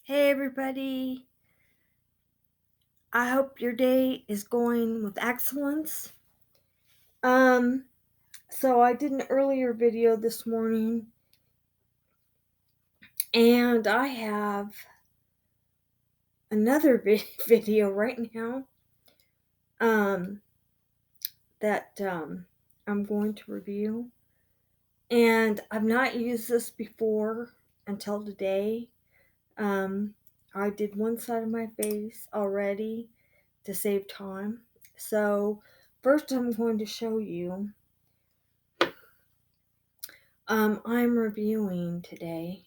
Hey everybody, I hope your day is going with excellence. Um, so I did an earlier video this morning and I have another video right now um, that I'm going to review. And I've not used this before until today. Um, I did one side of my face already to save time. So first I'm going to show you. I'm reviewing today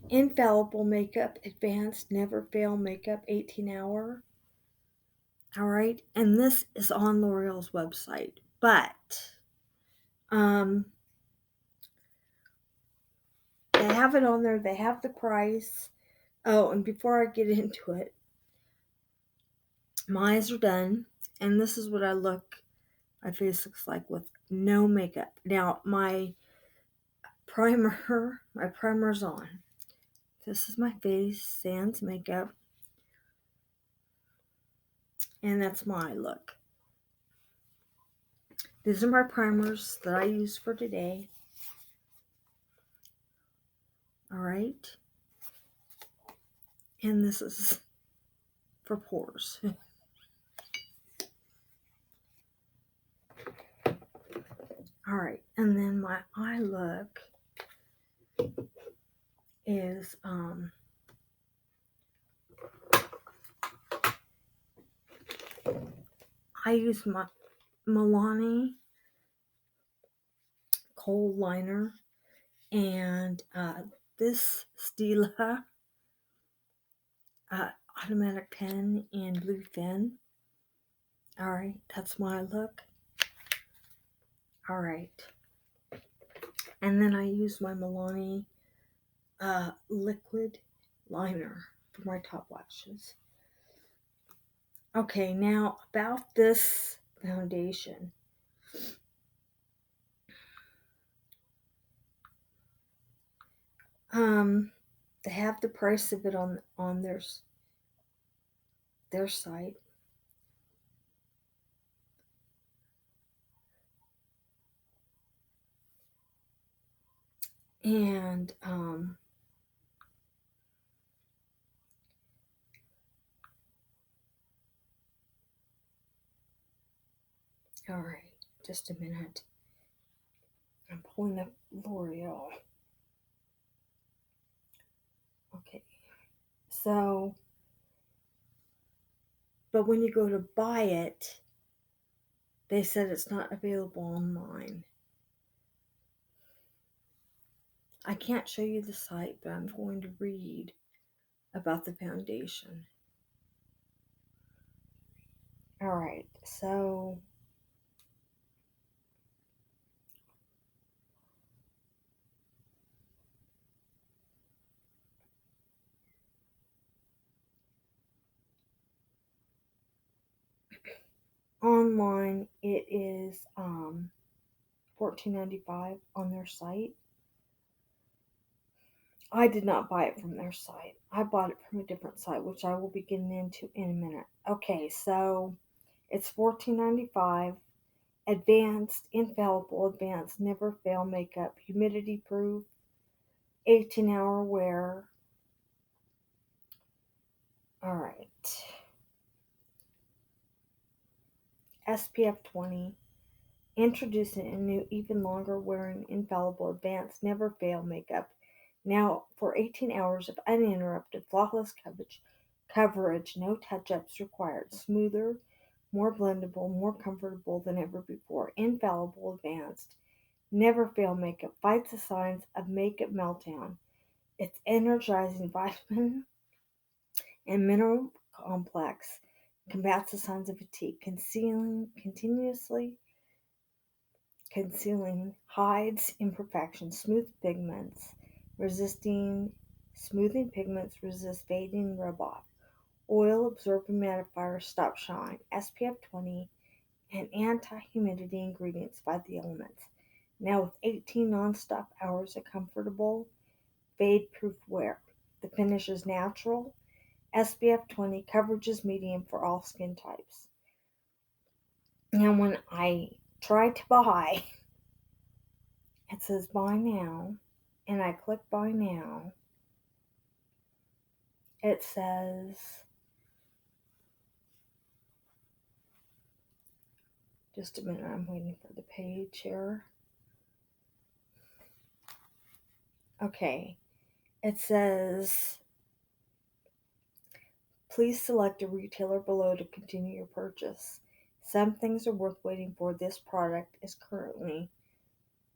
Infallible Makeup Advanced Never Fail Makeup 18 Hour. Alright, and this is on L'Oreal's website, but um, they have it on there, they have the price. Oh, and before I get into it, my eyes are done, and this is what my face looks like with no makeup. Now, my primer's on. This is my face, sans makeup, and that's my look. These are my primers that I use for today. Alright. And this is for pores. Alright. And then my eye look is I use my Milani Kohl liner and this Stila automatic pen in blue fin. Alright, that's my look. Alright. And then I use my Milani liquid liner for my top lashes. Okay, now about this foundation. They have the price of it on their site. And all right, just a minute. I'm pulling up L'Oreal. Okay, so, but when you go to buy it, they said it's not available online. I can't show you the site, but I'm going to read about the foundation. All right, so online it is $14.95 on their site. I did not buy it from their site. I bought it from a different site, which I will be getting into in a minute. Okay, so it's $14.95. Advanced, Infallible, Advanced, Never Fail Makeup, Humidity Proof, 18-hour wear. Alright. SPF 20. Introducing a new, even longer wearing Infallible, Advanced, Never Fail Makeup. Now for 18 hours of uninterrupted, flawless coverage, no touch-ups required. Smoother, more blendable, more comfortable than ever before. Infallible, Advanced, Never Fail Makeup fights the signs of makeup meltdown. Its energizing vitamin and mineral complex combats the signs of fatigue, concealing hides imperfections, smoothing pigments, resist fading, rub off. Oil absorbing mattifier, stop shine. SPF 20 and anti-humidity ingredients fight the elements. Now with 18 non-stop hours of comfortable fade-proof wear. The finish is natural. SPF 20, coverage is medium for all skin types. Now, when I try to buy, it says buy now, and I click buy now. It says, just a minute, I'm waiting for the page here. Okay, it says, please select a retailer below to continue your purchase. Some things are worth waiting for. This product is currently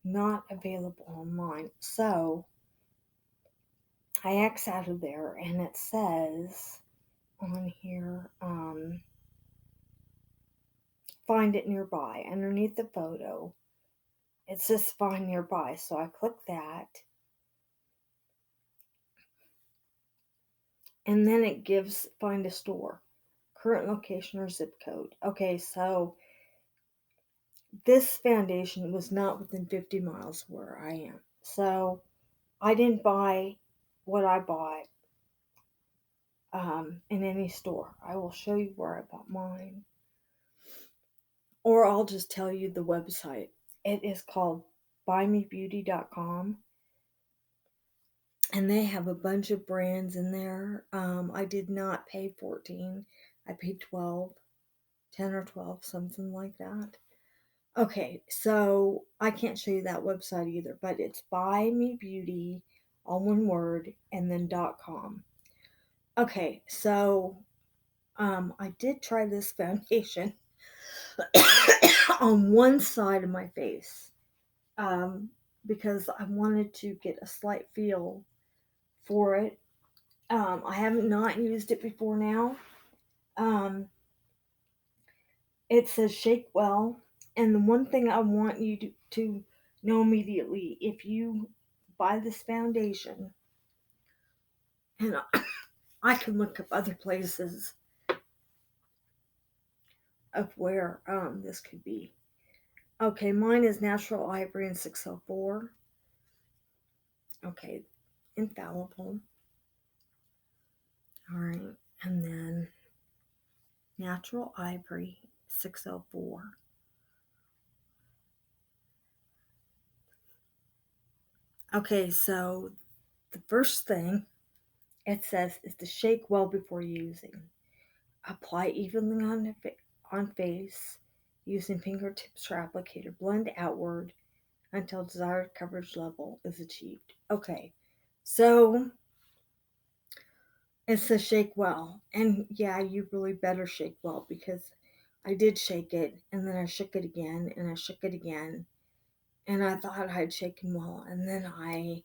not available online. So I X out of there, and it says on here, find it nearby. Underneath the photo, it says find nearby. So I click that. And then it gives find a store, current location or zip code. Okay, so this foundation was not within 50 miles where I am. So I didn't buy what I bought in any store. I will show you where I bought mine. Or I'll just tell you the website. It is called buymebeauty.com. And they have a bunch of brands in there. I did not pay $14. I paid $12, $10 or $12, something like that. Okay, so I can't show you that website either, but it's buymebeauty, all one word, and then .com. Okay, so I did try this foundation on one side of my face because I wanted to get a slight feel for it. I haven't not used it before now. It says shake well, and the one thing I want you to know immediately, if you buy this foundation, and I can look up other places of where this could be. Okay, mine is Natural Ivory in 604. Okay, Infallible. All right, and then Natural Ivory 604. Okay, so the first thing it says is to shake well before using. Apply evenly on face using fingertips or applicator. Blend outward until desired coverage level is achieved. Okay, so it says shake well. And yeah, you really better shake well because I did shake it and then I shook it again and I shook it again. And I thought I'd shaken well. And then I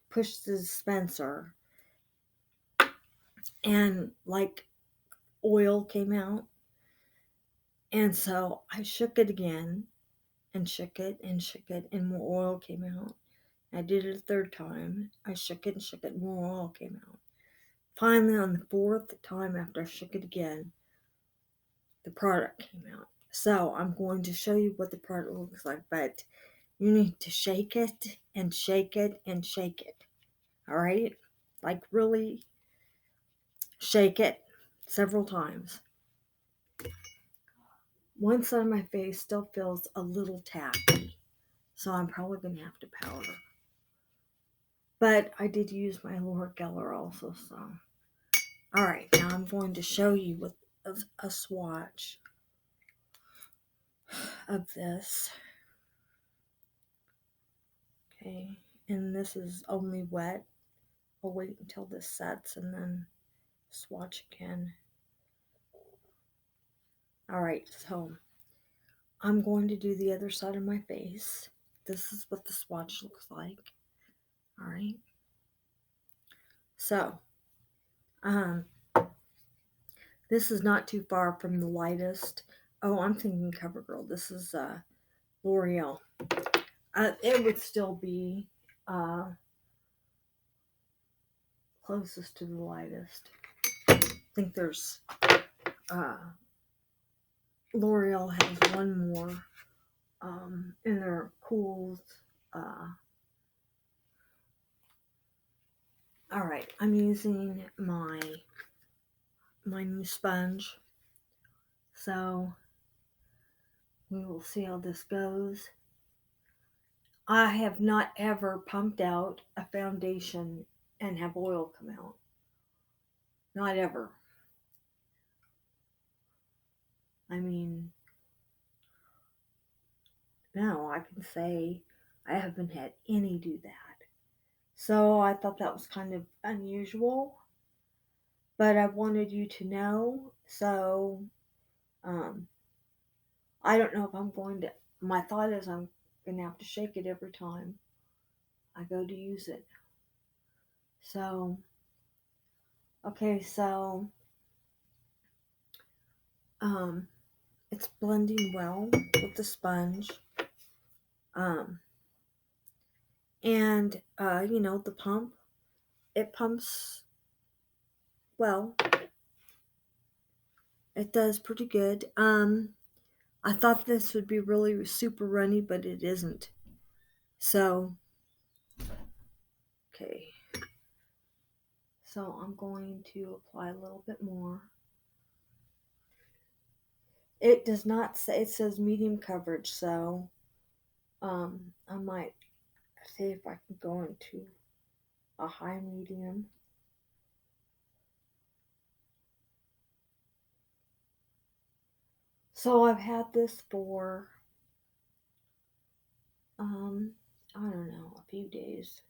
pushed the dispenser and like oil came out. And so I shook it again and shook it and shook it, and more oil came out. I did it a third time. I shook it and shook it, more oil came out. Finally, on the fourth time after I shook it again, the product came out. So I'm going to show you what the product looks like, but you need to shake it and shake it and shake it. All right? Like really shake it several times. One side of my face still feels a little tacky, so I'm probably going to have to powder. But I did use my Laura Geller also, so. All right, now I'm going to show you with a swatch of this. Okay, and this is only wet. I'll wait until this sets and then swatch again. All right, so I'm going to do the other side of my face. This is what the swatch looks like. All right. So, this is not too far from the lightest. Oh, I'm thinking CoverGirl. This is L'Oreal. It would still be closest to the lightest. I think there's L'Oreal has one more in their Cools Alright, I'm using my new sponge. So we will see how this goes. I have not ever pumped out a foundation and have oil come out. Not ever. I mean, no, I can say I haven't had any do that. So I thought that was kind of unusual, but I wanted you to know. So um, I don't know if I'm going to. My thought is I'm going to have to shake it every time I go to use it. So, okay, so um, it's blending well with the sponge. Um, and, the pump, it pumps well. It does pretty good. I thought this would be really super runny, but it isn't. So, okay. So I'm going to apply a little bit more. It does not say, it says medium coverage, so I might see if I can go into a high medium. So I've had this for, I don't know, a few days.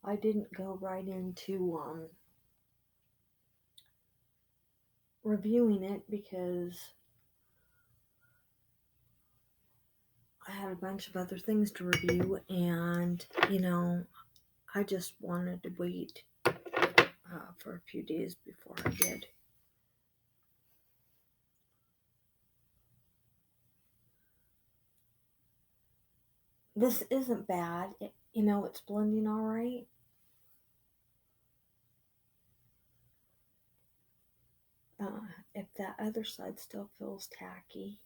I didn't go right into reviewing it because I had a bunch of other things to review, and I just wanted to wait for a few days before I did. This isn't bad. It's blending all right. If that other side still feels tacky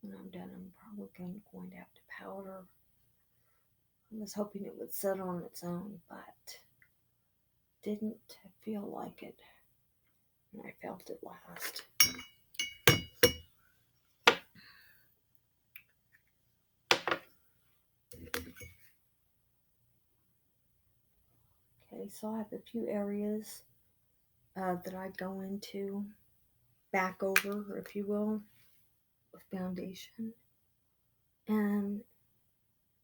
when I'm done, I'm probably going to have to powder. I was hoping it would set on its own, but didn't feel like it. And I felt it last. Okay, so I have a few areas that I go into, back over, if you will, with foundation. And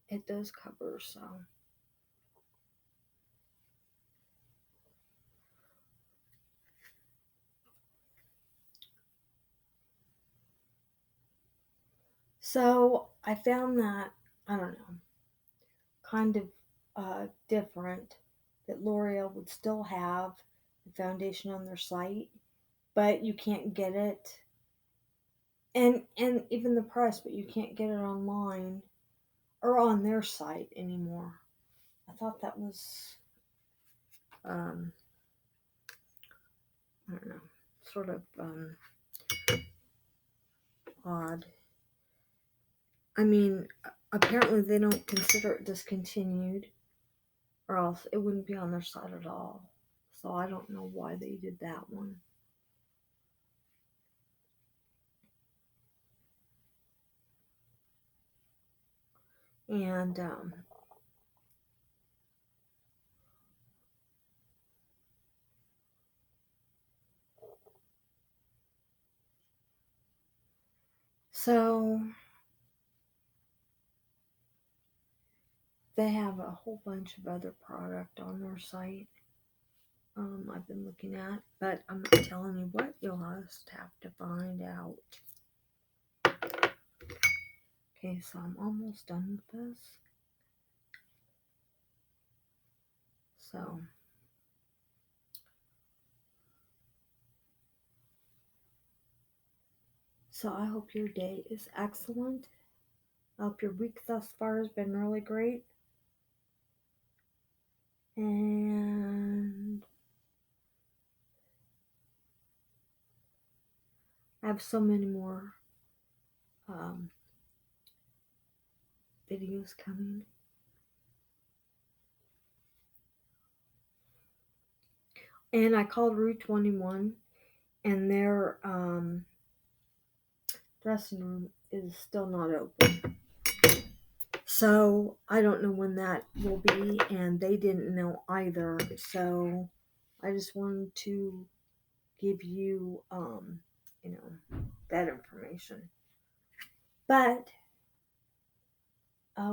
it does cover, so. So I found that, I don't know, kind of different that L'Oreal would still have the foundation on their site, but you can't get it. And even the price, but you can't get it online or on their site anymore. I thought that was, um, I don't know, sort of odd. I mean, apparently they don't consider it discontinued, or else it wouldn't be on their site at all. So I don't know why they did that one. And so they have a whole bunch of other product on their site. I've been looking at, but I'm not telling you what. You'll just have to find out. Okay, so I'm almost done with this. So I hope your day is excellent. I hope your week thus far has been really great. And I have so many more um, videos coming. And I called Route 21, and their dressing room is still not open. So I don't know when that will be, and they didn't know either. So I just wanted to give you, that information. But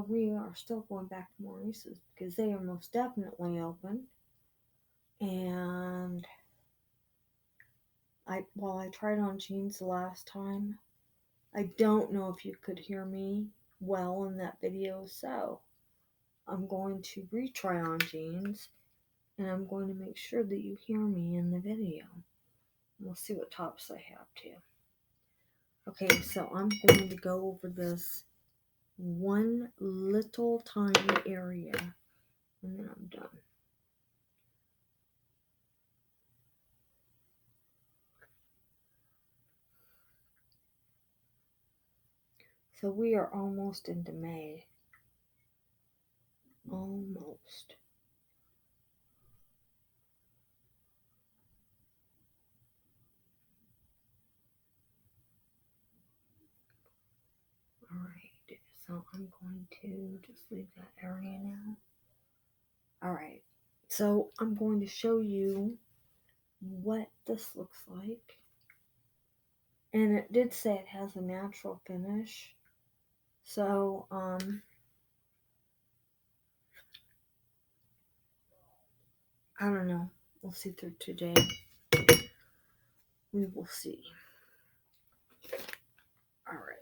we are still going back to Maurice's because they are most definitely open. And while I tried on jeans the last time, I don't know if you could hear me well in that video, so I'm going to retry on jeans, and I'm going to make sure that you hear me in the video. We'll see what tops I have too. Okay, so I'm going to go over this one little tiny area, and then I'm done. So we are almost into May. Almost. Alright, so I'm going to just leave that area now. Alright, so I'm going to show you what this looks like. And it did say it has a natural finish. So, I don't know. We'll see through today. We will see. Alright.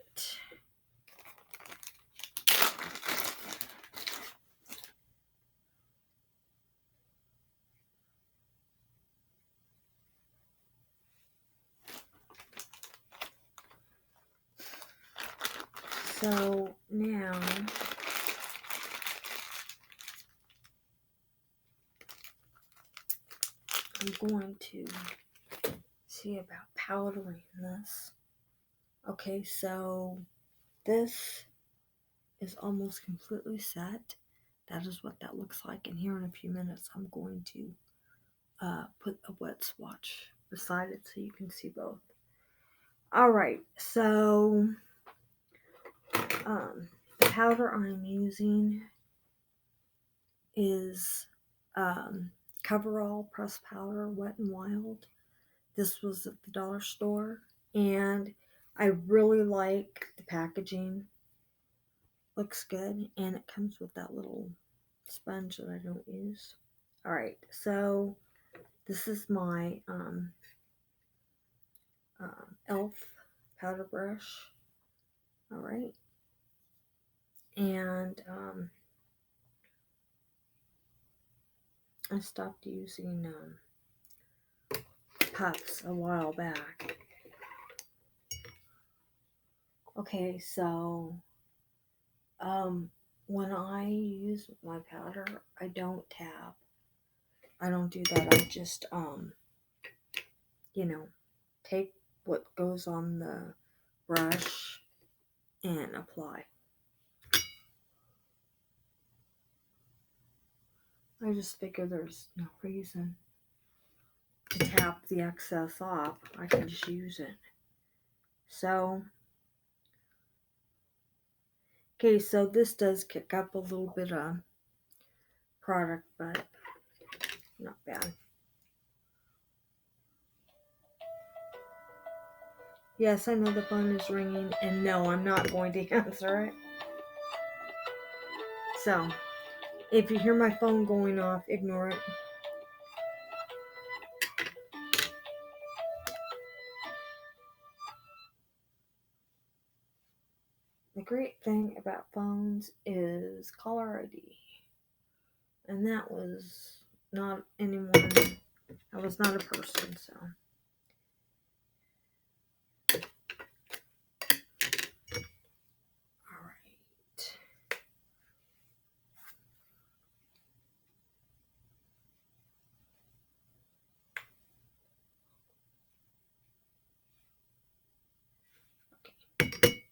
So now I'm going to see about powdering this. Okay, so this is almost completely set. That is what that looks like. And here in a few minutes, I'm going to put a wet swatch beside it so you can see both. Alright, so the powder I'm using is Coverall Press Powder Wet and Wild. This was at the dollar store, and I really like the packaging. Looks good, and it comes with that little sponge that I don't use. Alright, so this is my e.l.f. powder brush. Alright, and I stopped using puffs a while back. Okay, so when I use my powder, I don't tap. I don't do that. I just take what goes on the brush and apply. I just figure there's no reason to tap the excess off. I can just use it. So, okay, so this does kick up a little bit of product, but not bad. Yes, I know the phone is ringing, and no, I'm not going to answer it. So, if you hear my phone going off, ignore it. The great thing about phones is caller ID. And that was not anyone, that was not a person, so. Alright. Okay.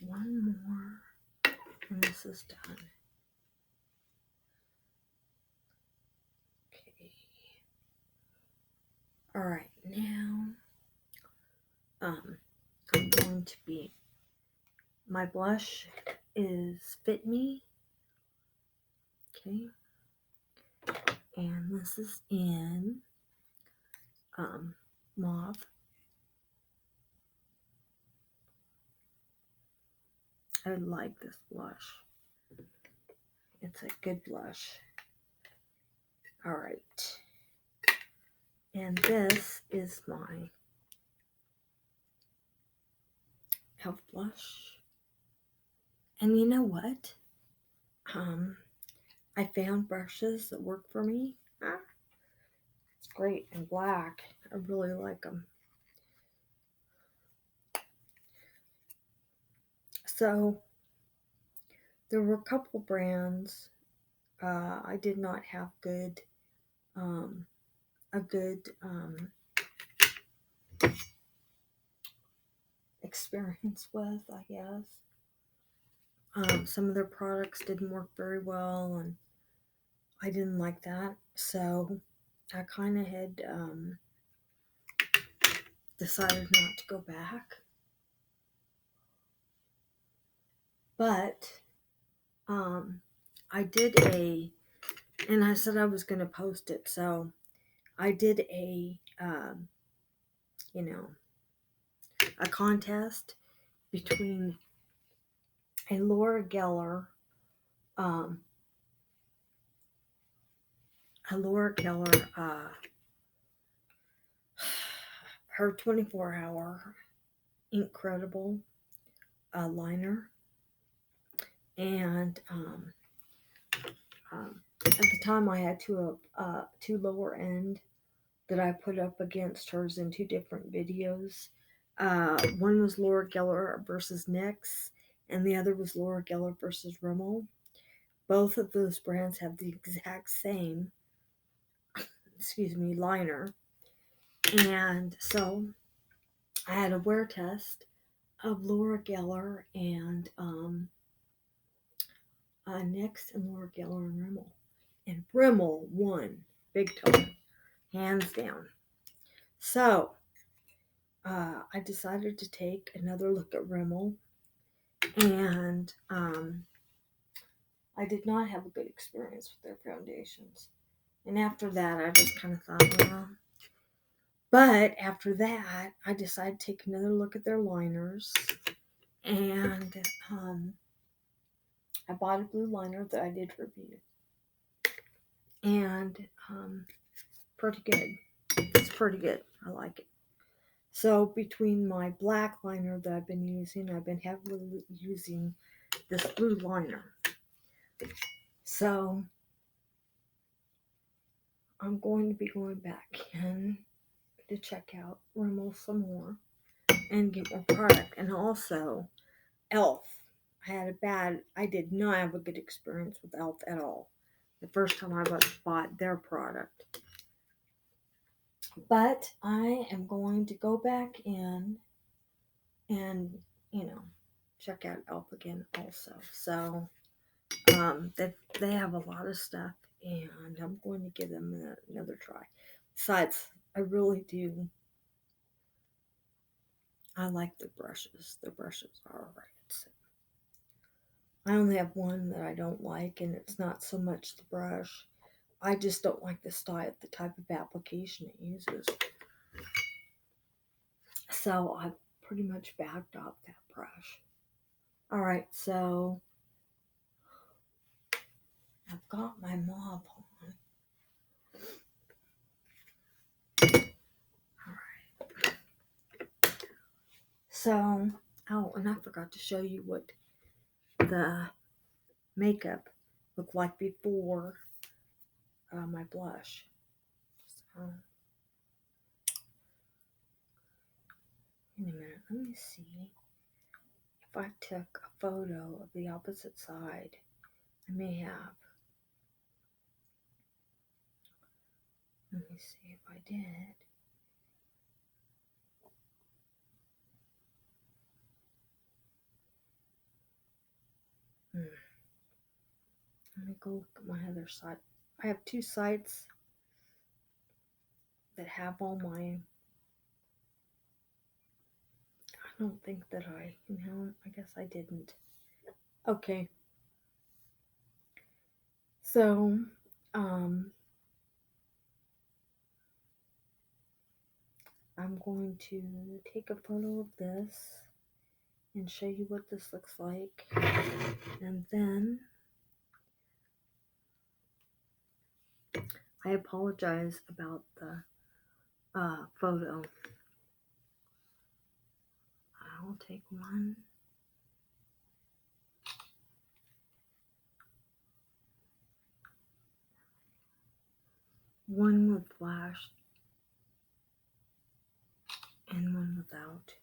One more, and this is done. Okay. Alright, now I'm going to be, my blush is Fit Me. Okay. And this is in mauve. I like this blush. It's a good blush. Alright. And this is my e.l.f. blush. And you know what? I found brushes that work for me. It's great and black. I really like them. So there were a couple brands I did not have a good experience with, I guess. Some of their products didn't work very well, and I didn't like that. So I kind of had decided not to go back. But I did and I said I was going to post it. So I did a contest between a Laura Geller, um, her 24-hour incredible liner, and at the time I had two lower end that I put up against hers in two different videos. One was Laura Geller versus NYX, and the other was Laura Geller versus Rimmel. Both of those brands have the exact same, liner. And so I had a wear test of Laura Geller and NYX and Laura Geller and Rimmel. And Rimmel won big time, hands down. So I decided to take another look at Rimmel, and I did not have a good experience with their foundations. And after that, I just kind of thought, well. But after that, I decided to take another look at their liners, and I bought a blue liner that I did review, and pretty good. It's pretty good. I like it. So between my black liner that I've been using, I've been heavily using this blue liner. So I'm going to be going back in to check out Rimmel some more and get more product. And also e.l.f. I did not have a good experience with e.l.f. at all the first time I bought their product. But I am going to go back in and, check out e.l.f. again also. So they have a lot of stuff, and I'm going to give them another try. Besides, I really do. I like the brushes. The brushes are alright. So I only have one that I don't like, and it's not so much the brush. I just don't like the type of application it uses. So I pretty much backed off that brush. Alright, so I've got my mauve on. Alright. So, and I forgot to show you what the makeup looked like before my blush. So, in a minute, let me see if I took a photo of the opposite side. I may have. Let me see if I did. Let me go look at my other side. I have two sites that have all my, I don't think that I guess I didn't. Okay, so, um, I'm going to take a photo of this and show you what this looks like. And then I apologize about the photo. I'll take one with flash and one without.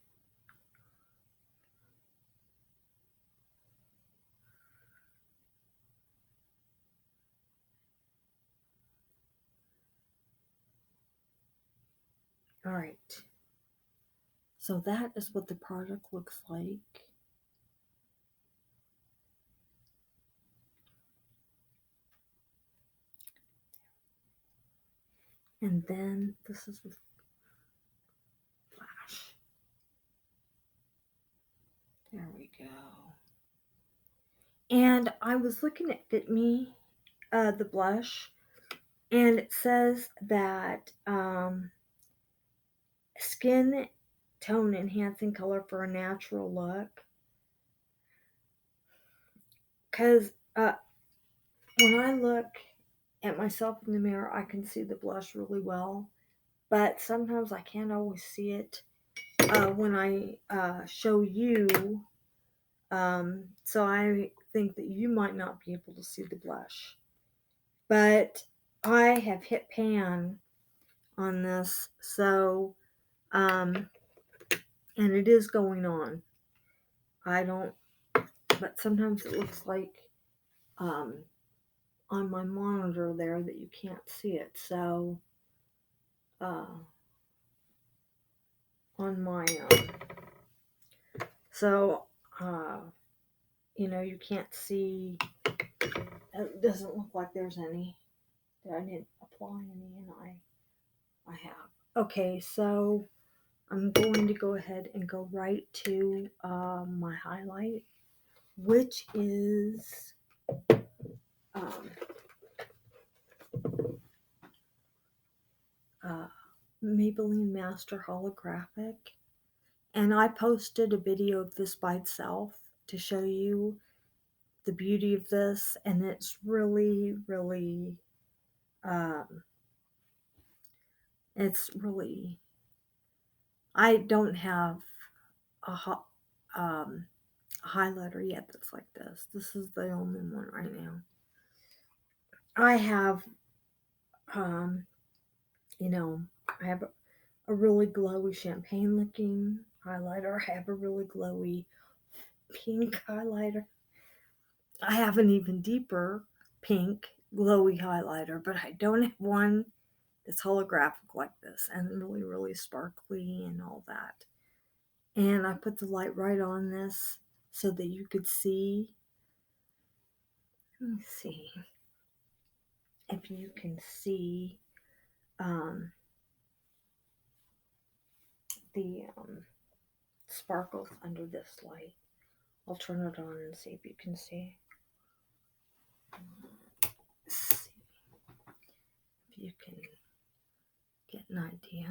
All right. So that is what the product looks like. And then this is with flash. There we go. And I was looking at Fit Me, the blush, and it says that skin tone enhancing color for a natural look. Because when I look at myself in the mirror, I can see the blush really well, but sometimes I can't always see it when I show you. So I think that you might not be able to see the blush, but I have hit pan on this, so and it is going on. I don't, but sometimes it looks like um, on my monitor there that you can't see it. So uh, on my so uh, you can't see. It doesn't look like there's any. I didn't apply any, and I have. Okay, so I'm going to go ahead and go right to my highlight, which is um, uh, Maybelline Master Holographic. And I posted a video of this by itself to show you the beauty of this. And it's really, really, um, it's really, I don't have a highlighter yet that's like this. This is the only one right now. I have, um, I have a really glowy champagne looking highlighter. I have a really glowy pink highlighter. I have an even deeper pink glowy highlighter, but I don't have one that's holographic like this and really, really sparkly and all that. And I put the light right on this so that you could see. Let me see if you can see um, the sparkles under this light. I'll turn it on and see if you can see. See if you can get an idea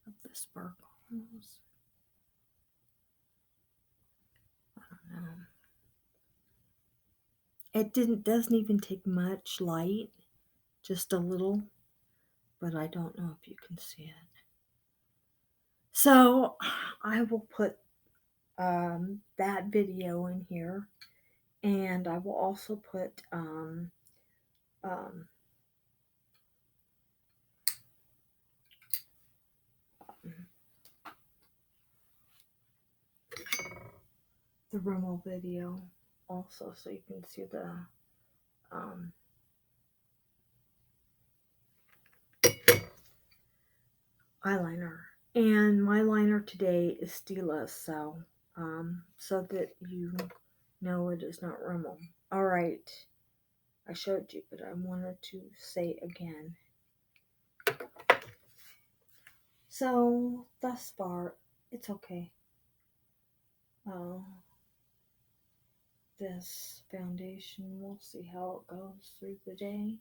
of the sparkles. I don't know. It doesn't even take much light, just a little, but I don't know if you can see it. So I will put that video in here, and I will also put um, the Rimmel video also, so you can see the um, eyeliner. And my liner today is Stila, so that you know it is not Rimmel. All right, I showed you, but I wanted to say again. So thus far, it's okay. This foundation, we'll see how it goes through the day.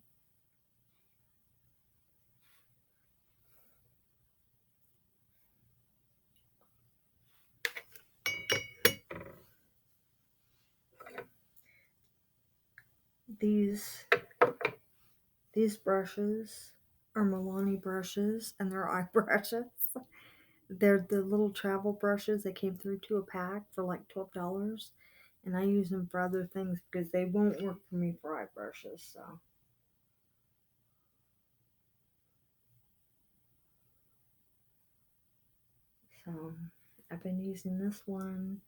These brushes are Milani brushes, and they're eye brushes. They're the little travel brushes. They came through to a pack for like $12, and I use them for other things because they won't work for me for eye brushes. So I've been using this one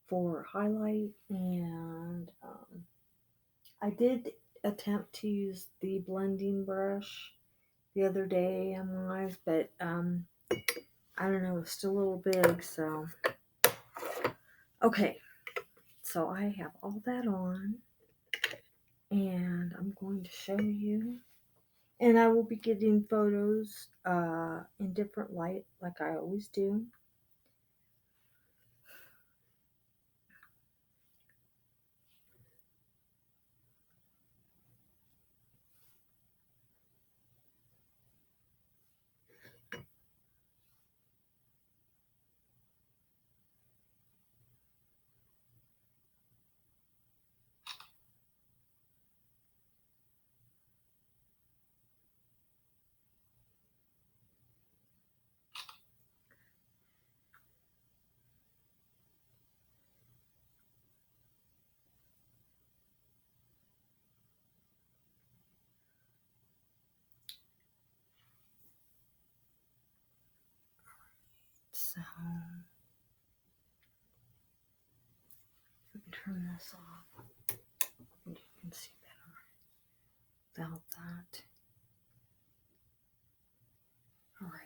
for highlight, and I did attempt to use the blending brush the other day on live, but I don't know, it's still a little big. So okay, so I have all that on, and I'm going to show you. And I will be getting photos in different light, like I always do. So let me turn this off. You can see better without that. All right.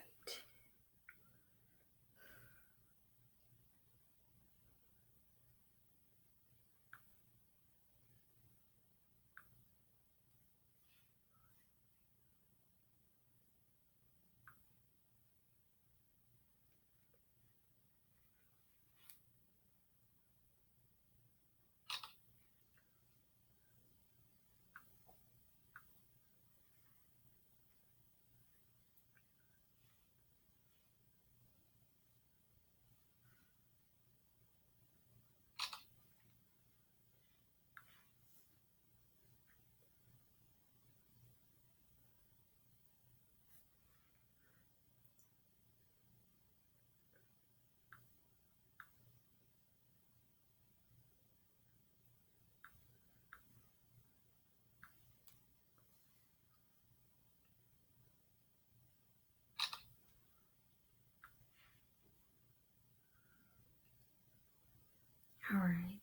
All right.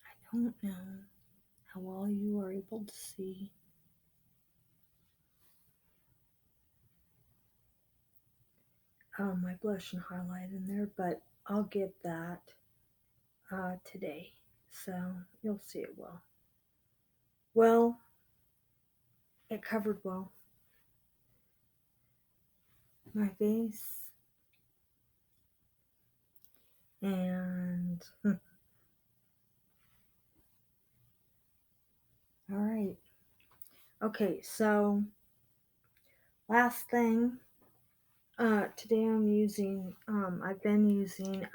I don't know how well you are able to see. My blush and highlight in there, but I'll get that today, so you'll see it well. Well, it covered well my face, and all right. Okay, so last thing, today I've been using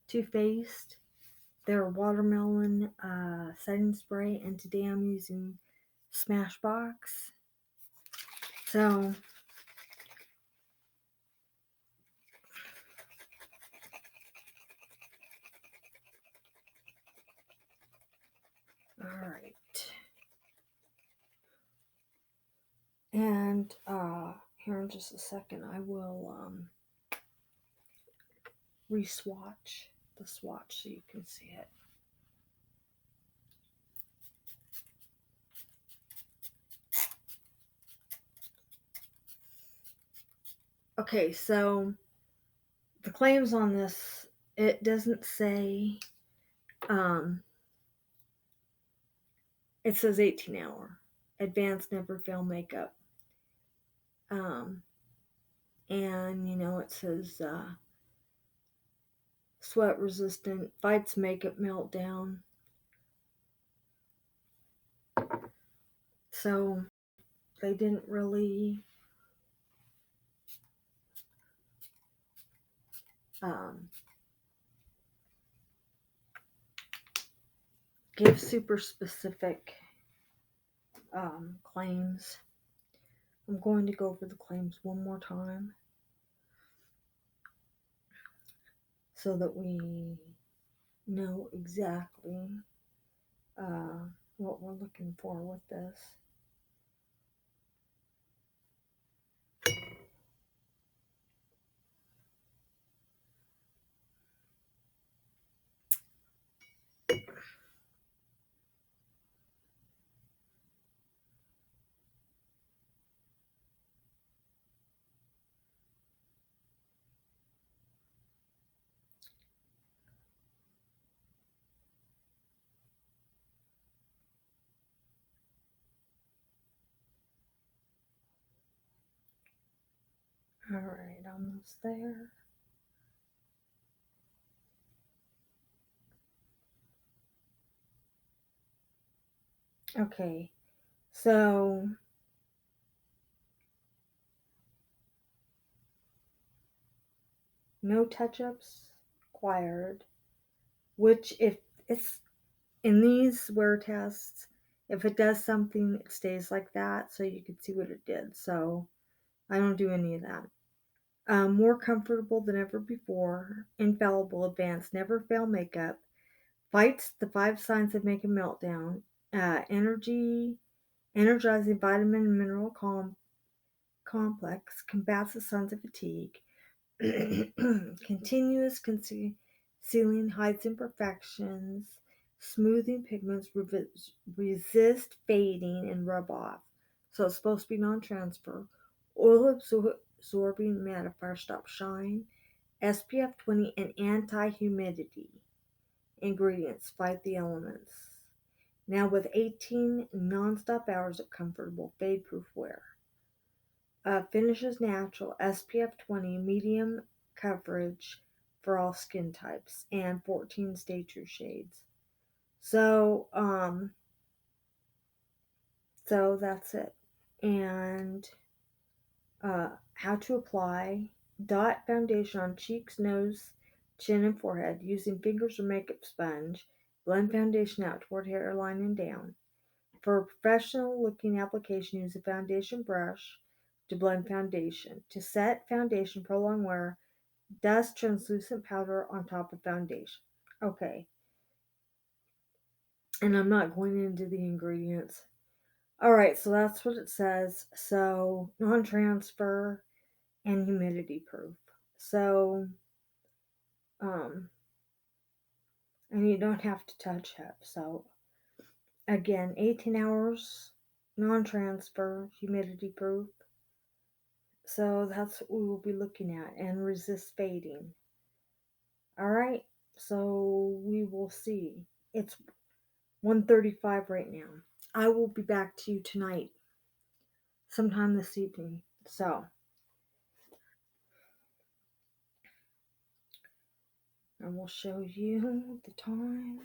Too Faced, their watermelon setting spray, and today I'm using Smashbox. So all right. And here in just a second, I will re-swatch the swatch so you can see it. Okay, so the claims on this, it doesn't say, it says 18-hour advanced never fail makeup. Um, and it says sweat resistant, fights makeup meltdown. So they didn't really um, give super specific claims. I'm going to go over the claims one more time so that we know exactly uh, what we're looking for with this. All right, almost there. Okay, so no touch-ups required, which if it's in these wear tests, if it does something, it stays like that, so you can see what it did. So I don't do any of that. More comfortable than ever before. Infallible, advanced, never fail makeup. Fights the 5 signs that make a meltdown. Energizing vitamin and mineral complex combats the signs of fatigue. Continuous concealing hides imperfections, smoothing pigments, resist fading and rub off. So it's supposed to be non-transfer. Oil absorbing mattifier stop shine. SPF 20 and anti-humidity. Ingredients fight the elements. Now with 18 non-stop hours of comfortable fade-proof wear. Finishes natural, SPF 20, medium coverage for all skin types, and 14 stay true shades. So, so that's it. And how to apply: dot foundation on cheeks, nose, chin, and forehead using fingers or makeup sponge. Blend foundation out toward hairline and down. For professional looking application, use a foundation brush to blend foundation. To set foundation, prolong wear, dust translucent powder on top of foundation. Okay, and I'm not going into the ingredients. All right, so that's what it says. So non-transfer and humidity proof. So, um, and you don't have to touch it. So again, 18 hours, non-transfer, humidity proof. So that's what we will be looking at, and resist fading. All right, so we will see. It's 1:35 right now. I will be back to you tonight, sometime this evening. So I will show you the time.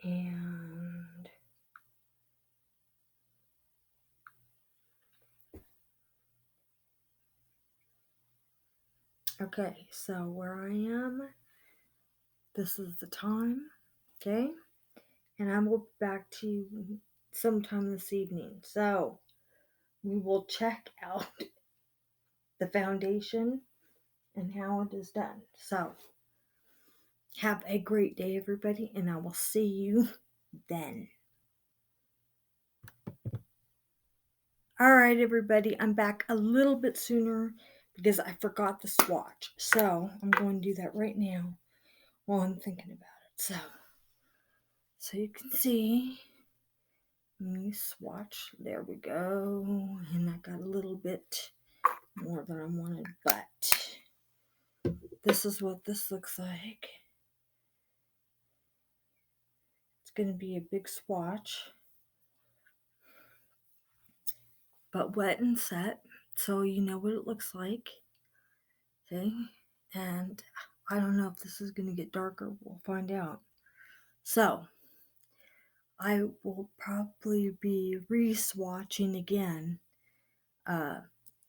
And okay, so where I am, this is the time. Okay, and I will be back to you sometime this evening. So we will check out the foundation and how it is done. So have a great day, everybody, and I will see you then. All right, everybody, I'm back a little bit sooner because I forgot the swatch. So I'm going to do that right now while I'm thinking about it. So you can see me swatch. There we go. And I got a little bit more than I wanted, but this is what this looks like. It's going to be a big swatch. but wet and set, so you know what it looks like. Okay, and I don't know if this is going to get darker. We'll find out. So I will probably be re-swatching again uh,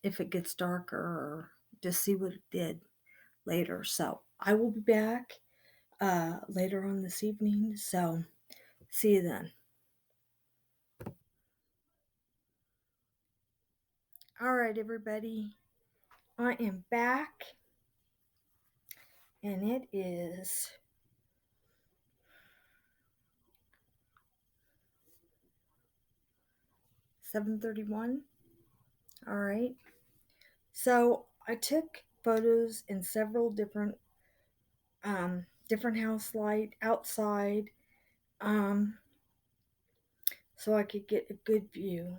if it gets darker, or just see what it did later. So I will be back later on this evening. So see you then. All right, everybody. I am back, and it is 7:31. All right. So I took photos in several different house light outside, um, so I could get a good view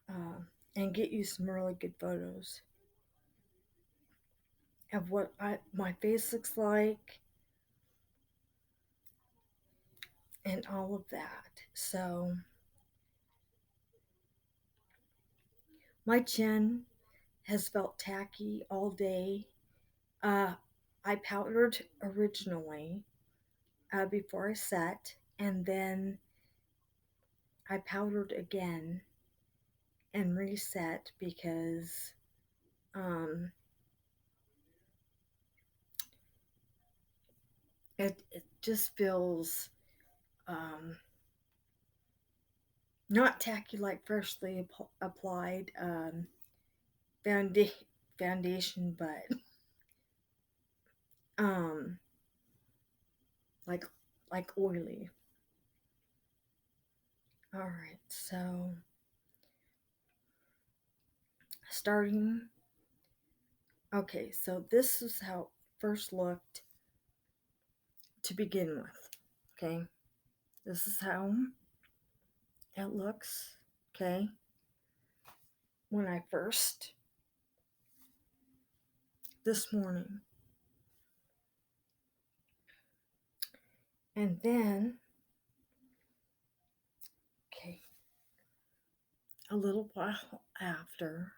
uh, and get you some really good photos of what my face looks like and all of that. So my chin has felt tacky all day. Uh, I powdered originally before I set, and then I powdered again and reset because um, it just feels not tacky like freshly applied founda- foundation, but um, like oily. All right, so starting. Okay, so this is how it first looked to begin with. Okay, this is how it looks. Okay, when I first this morning, and then okay, a little while after.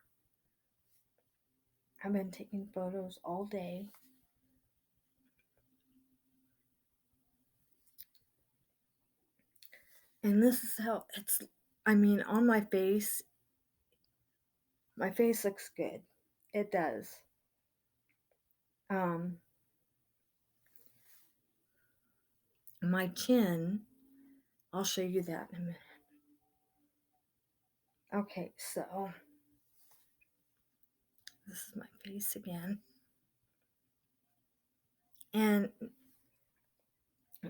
I've been taking photos all day. And this is how it's, I mean, on my face looks good. It does. Um, my chin, I'll show you that in a minute. Okay, so this is my face again. And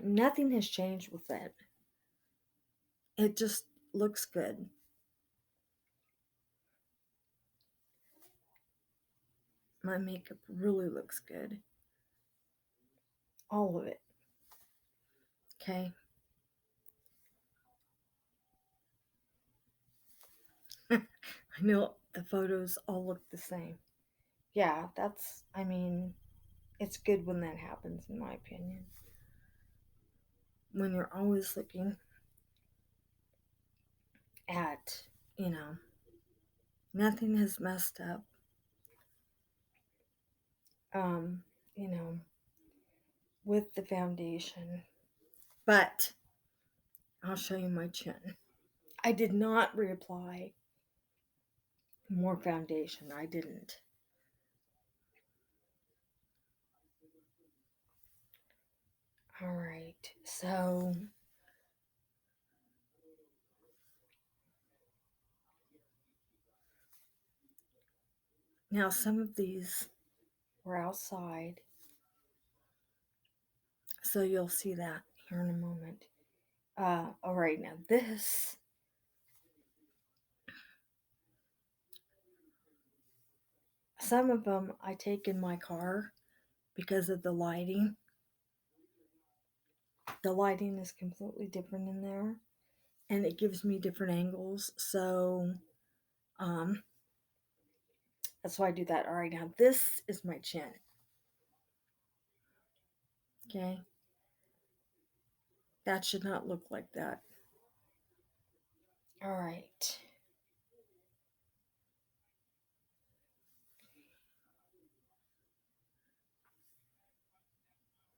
nothing has changed with it. It just looks good. My makeup really looks good. All of it. Okay. I know the photos all look the same. Yeah, I mean, it's good when that happens, in my opinion. When you're always looking at, you know, nothing has messed up. Um, you know, with the foundation. But I'll show you my chin. I did not reapply more foundation. I didn't. All right. So now some of these were outside. So you'll see that here in a moment. All right, now some of them I take in my car because of the lighting. The lighting is completely different in there, and it gives me different angles. So um, that's why I do that. All right, now this is my chin. Okay, that should not look like that. All right.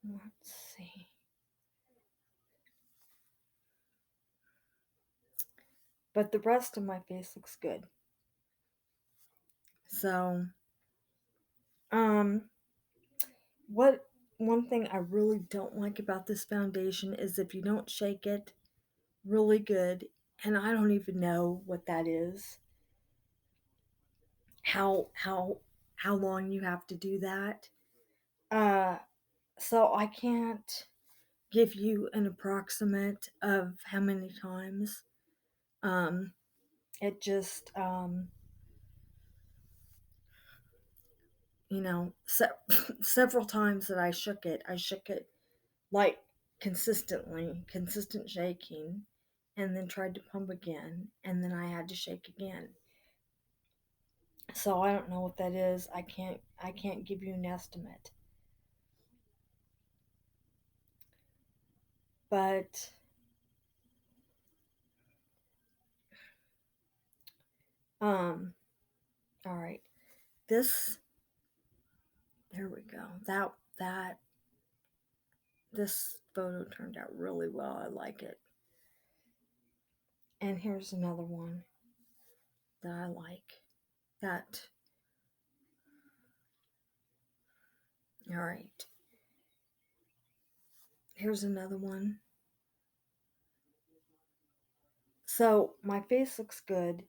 Let's see. But the rest of my face looks good. So, um, what one thing I really don't like about this foundation is if you don't shake it really good, and I don't even know what that is, how long you have to do that. Uh, so I can't give you an approximate of how many times. Um, it just several times that I shook it like consistent shaking, and then tried to pump again, and then I had to shake again. So I don't know what that is. I can't give you an estimate. But um all right. This there we go. That this photo turned out really well. I like it. And here's another one that I like. That all right. Here's another one. So my face looks good,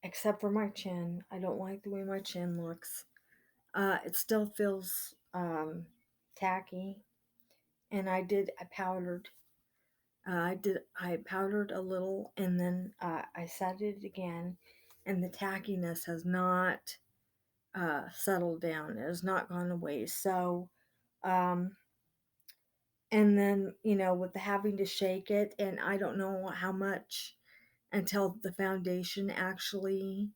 except for my chin. I don't like the way my chin looks. It still feels tacky, and I powdered. I powdered a little, and then I set it again, and the tackiness has not settled down. It has not gone away. So, um, and then with the having to shake it, and I don't know how much until the foundation actually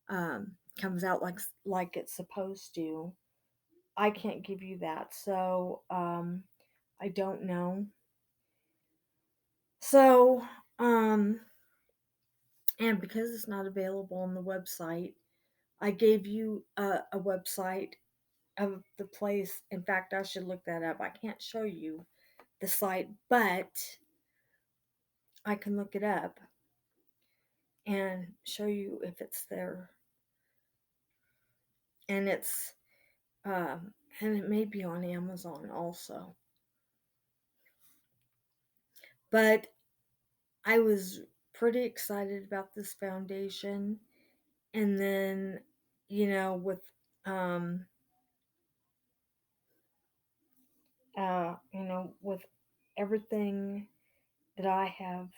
comes out like it's supposed to. I can't give you that, so I don't know. So, um, and because it's not available on the website, I gave you a website of the place. In fact, I should look that up. I can't show you the site, but I can look it up and show you if it's there. And it's and it may be on Amazon also. But I was pretty excited about this foundation, and then with um with everything that I have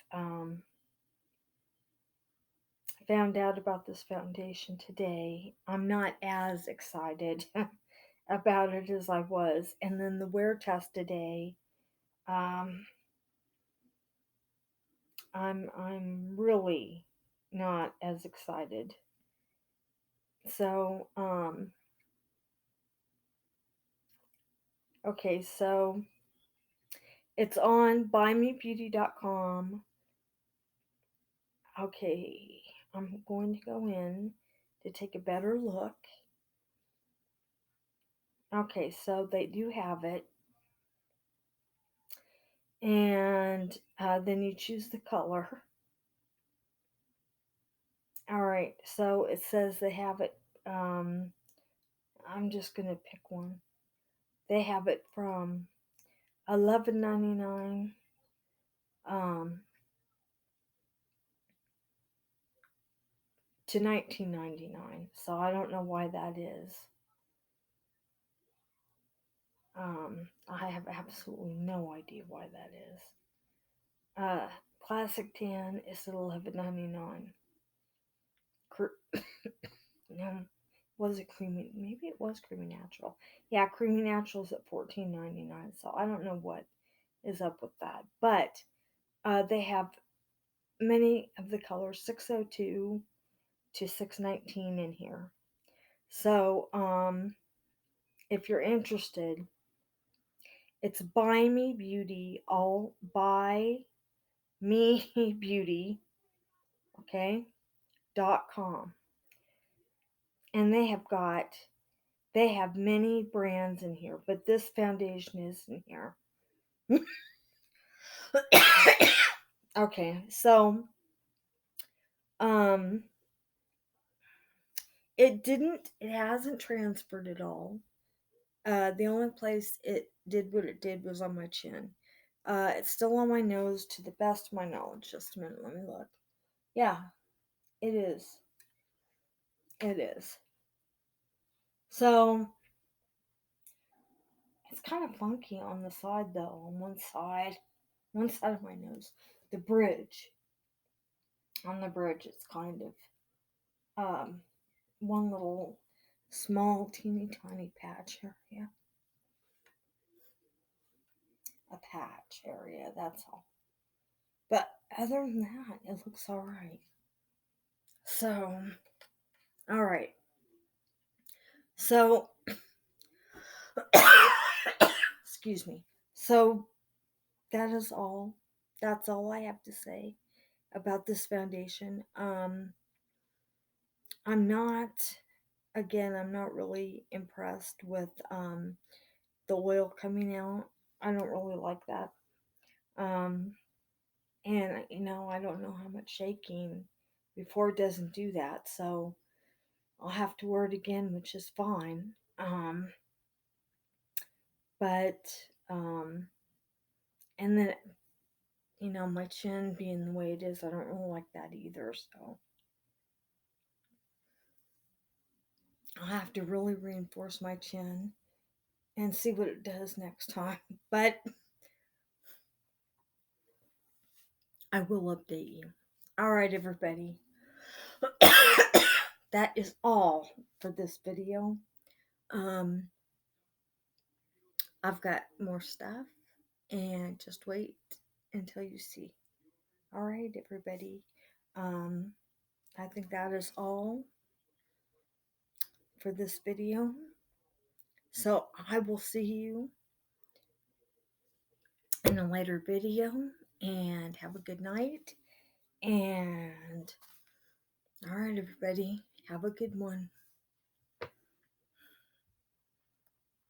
found out about this foundation today, I'm not as excited about it as I was. And then the wear test today, um, I'm really not as excited. So okay, so it's on buymebeauty.com. Okay, I'm going to go in to take a better look. Okay, so they do have it. And then you choose the color. All right, so it says they have it. I'm just gonna pick one. They have it from 11.99 um, to 19.99. So I don't know why that is. I have absolutely no idea why that is. Classic tan is at 11.99. No, was it creamy? Maybe it was creamy natural. Yeah, creamy natural is at 14.99. So I don't know what is up with that, but they have many of the colors 602 to 619 in here. So if you're interested, it's Buy Me Beauty, all Buy Me Beauty, okay, .com, and they have got They have many brands in here, but this foundation is in here. Okay, so um it hasn't transferred at all. The only place it did what it did was on my chin. It's still on my nose to the best of my knowledge. Just a minute, let me look. Yeah, it is. It is. So it's kind of funky on the side though, on one side of my nose. The bridge. On the bridge it's kind of one little small teeny tiny patch area. A patch area, that's all. But other than that, it looks alright. So, alright. So, excuse me. So, that is all. That's all I have to say about this foundation. I'm not, again, I'm not really impressed with the oil coming out. I don't really like that. Um, and, I don't know how much shaking before it doesn't do that. So, I'll have to wear it again, which is fine. But, and then, my chin being the way it is, I don't really like that either. So I'll have to really reinforce my chin and see what it does next time. But I will update you. All right, everybody. That is all for this video. Um, I've got more stuff, and just wait until you see. All right, everybody. Um, I think that is all for this video. So I will see you in a later video, and have a good night. And all right, everybody, have a good one.